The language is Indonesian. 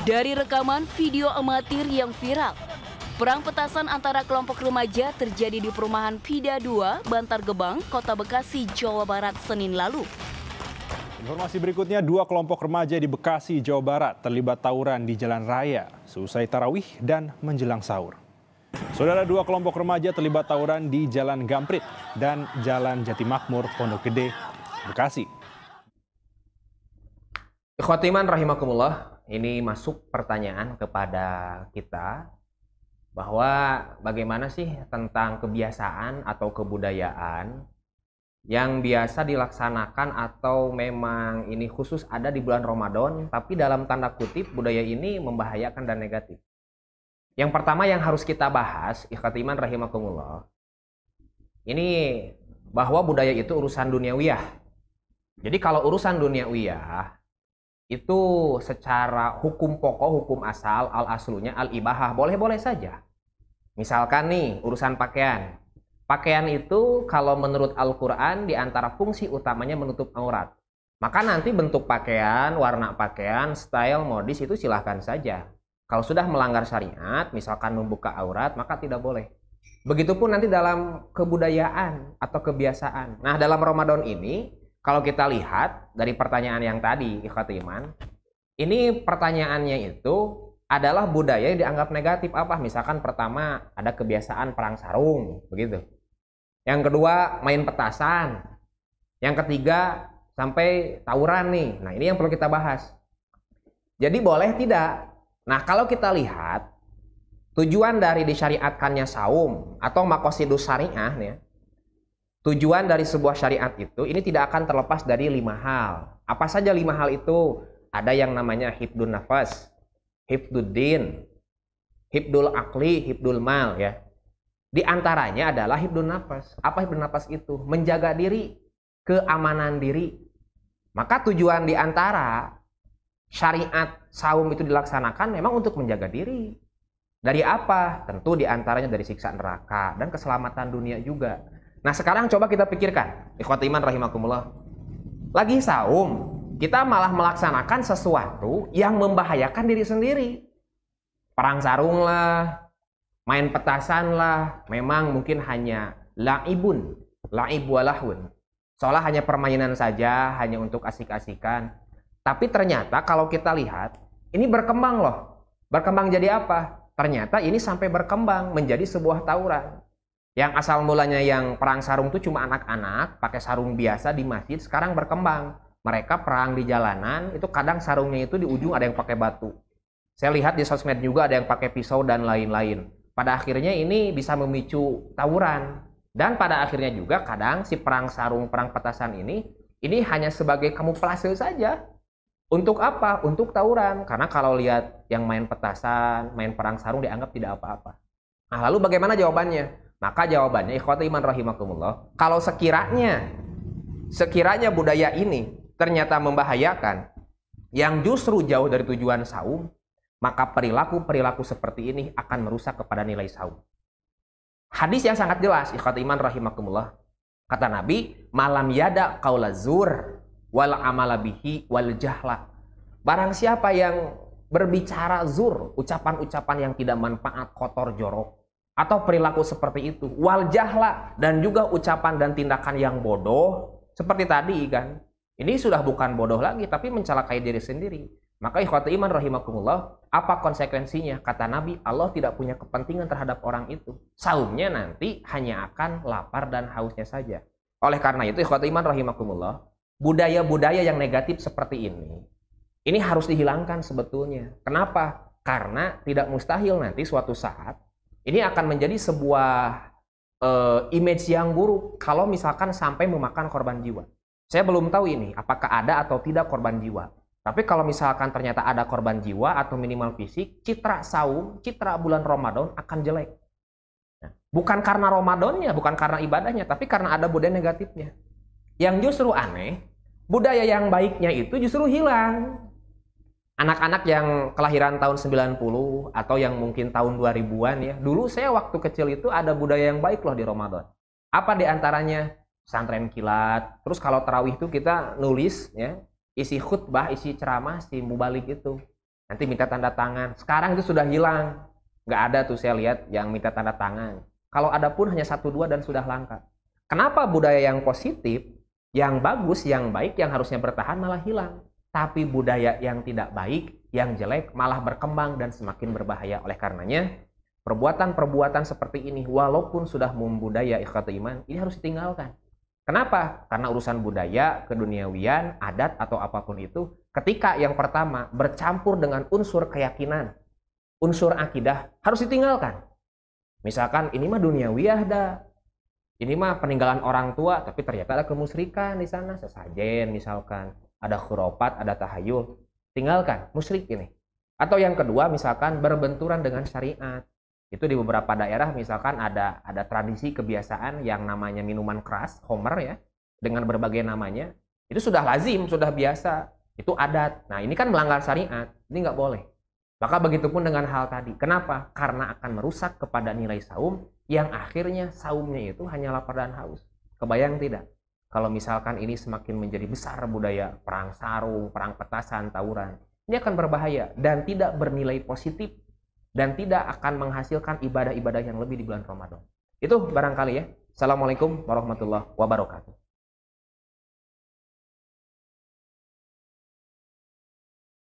Dari rekaman video amatir yang viral, perang petasan antara kelompok remaja terjadi di perumahan Pida 2, Bantar Gebang, Kota Bekasi, Jawa Barat, Senin lalu. Informasi berikutnya, dua kelompok remaja di Bekasi, Jawa Barat terlibat tawuran di jalan raya seusai tarawih dan menjelang sahur. Saudara, dua kelompok remaja terlibat tawuran di Jalan Gamprit dan Jalan Jatimakmur, Pondok Gede, Bekasi. Ikhwatiman rahimakumullah, ini masuk pertanyaan kepada kita bahwa bagaimana sih tentang kebiasaan atau kebudayaan yang biasa dilaksanakan atau memang ini khusus ada di bulan Ramadan, tapi dalam tanda kutip budaya ini membahayakan dan negatif. Yang pertama yang harus kita bahas, ikhwatiman rahimakumullah, ini bahwa budaya itu urusan duniawiyah. Jadi kalau urusan duniawiyah itu secara hukum pokok, hukum asal, al-aslunya al-ibahah, boleh-boleh saja. Misalkan nih urusan pakaian. Pakaian itu kalau menurut Al-Quran di antara fungsi utamanya menutup aurat. Maka nanti bentuk pakaian, warna pakaian, style, modis itu silahkan saja. Kalau sudah melanggar syariat, misalkan membuka aurat, maka tidak boleh. Begitupun nanti dalam kebudayaan atau kebiasaan. Nah, dalam Ramadan ini, kalau kita lihat dari pertanyaan yang tadi, ikhwati iman, ini pertanyaannya itu adalah budaya yang dianggap negatif apa? Misalkan pertama ada kebiasaan perang sarung, begitu. Yang kedua main petasan. Yang ketiga sampai tawuran nih. Nah, ini yang perlu kita bahas. Jadi boleh tidak? Nah, kalau kita lihat tujuan dari disyariatkannya saum atau maqasidus syariah nih, tujuan dari sebuah syariat itu ini tidak akan terlepas dari 5 hal. Apa saja 5 hal itu? Ada yang namanya hifdun nafas, hifduddin, hifdul akli, hifdul mal ya. Di antaranya adalah hifdun nafas. Apa hifdun nafas itu? Menjaga diri, keamanan diri. Maka tujuan di antara syariat saum itu dilaksanakan memang untuk menjaga diri. Dari apa? Tentu di antaranya dari siksa neraka dan keselamatan dunia juga. Nah, sekarang coba kita pikirkan, ikhwati iman rahimakumullah. Lagi saum, kita malah melaksanakan sesuatu yang membahayakan diri sendiri. Perang sarung lah, main petasan lah, memang mungkin hanya la'ibun, la'ib walahun. Seolah hanya permainan saja, hanya untuk asik-asikan. Tapi ternyata kalau kita lihat, ini berkembang loh. Berkembang jadi apa? Ternyata ini sampai berkembang menjadi sebuah tawuran. Yang asal mulanya yang perang sarung itu cuma anak-anak, pakai sarung biasa di masjid, sekarang berkembang. Mereka perang di jalanan, itu kadang sarungnya itu di ujung ada yang pakai batu. Saya lihat di sosmed juga ada yang pakai pisau dan lain-lain. Pada akhirnya ini bisa memicu tawuran. Dan pada akhirnya juga kadang si perang sarung, perang petasan ini hanya sebagai kamuflase saja. Untuk apa? Untuk tawuran. Karena kalau lihat yang main petasan, main perang sarung dianggap tidak apa-apa. Nah, lalu bagaimana jawabannya? Maka jawabannya, ikhwati iman rahimakumullah, kalau sekiranya budaya ini ternyata membahayakan, yang justru jauh dari tujuan saum, maka perilaku-perilaku seperti ini akan merusak kepada nilai saum. Hadis yang sangat jelas, ikhwati iman rahimakumullah, kata Nabi, malam yada qaula zur wal amala bihi wal jahla. Barang siapa yang berbicara zur, ucapan-ucapan yang tidak manfaat, kotor, jorok, atau perilaku seperti itu, wal jahla, dan juga ucapan dan tindakan yang bodoh, seperti tadi kan, ini sudah bukan bodoh lagi, tapi mencelakai diri sendiri. Maka ikhwati iman rahimakumullah, apa konsekuensinya? Kata Nabi, Allah tidak punya kepentingan terhadap orang itu. Saumnya nanti hanya akan lapar dan hausnya saja. Oleh karena itu, ikhwati iman rahimakumullah, budaya-budaya yang negatif seperti ini harus dihilangkan sebetulnya. Kenapa? Karena tidak mustahil nanti suatu saat ini akan menjadi sebuah image yang buruk kalau misalkan sampai memakan korban jiwa. Saya belum tahu ini apakah ada atau tidak korban jiwa. Tapi kalau misalkan ternyata ada korban jiwa atau minimal fisik, citra saum, citra bulan Ramadan akan jelek. Nah, bukan karena Ramadannya, bukan karena ibadahnya, tapi karena ada budaya negatifnya. Yang justru aneh, budaya yang baiknya itu justru hilang. Anak-anak yang kelahiran tahun 90 atau yang mungkin tahun 2000-an ya. Dulu saya waktu kecil itu ada budaya yang baik loh di Ramadan. Apa di antaranya? Pesantren kilat. Terus kalau tarawih itu kita nulis ya, isi khutbah, isi ceramah si mubalik itu. nanti minta tanda tangan. Sekarang itu sudah hilang. Nggak ada tuh saya lihat yang minta tanda tangan. Kalau ada pun hanya 1-2 dan sudah langka. Kenapa budaya yang positif, yang bagus, yang baik, yang harusnya bertahan malah hilang? Tapi budaya yang tidak baik, yang jelek malah berkembang dan semakin berbahaya. Oleh karenanya, perbuatan-perbuatan seperti ini walaupun sudah membudaya ikhwatul iman, ini harus ditinggalkan. Kenapa? Karena urusan budaya, keduniawian, adat atau apapun itu, ketika yang pertama bercampur dengan unsur keyakinan, unsur akidah, harus ditinggalkan. Misalkan ini mah duniawiyah dah. Ini mah peninggalan orang tua, tapi ternyata ada kemusyrikan di sana, sesajen misalkan, ada khurafat, ada tahayul. Tinggalkan, musyrik ini. Atau yang kedua misalkan berbenturan dengan syariat. Itu di beberapa daerah misalkan ada tradisi kebiasaan yang namanya minuman keras, homer ya, dengan berbagai namanya. Itu sudah lazim, sudah biasa. Itu adat. Nah ini kan melanggar syariat, ini nggak boleh. Maka begitupun dengan hal tadi. Kenapa? Karena akan merusak kepada nilai saum yang akhirnya saumnya itu hanya lapar dan haus. Kebayang tidak? Kalau misalkan ini semakin menjadi besar budaya perang sarung, perang petasan, tawuran, ini akan berbahaya dan tidak bernilai positif dan tidak akan menghasilkan ibadah-ibadah yang lebih di bulan Ramadan. Itu barangkali ya. Assalamualaikum warahmatullahi wabarakatuh.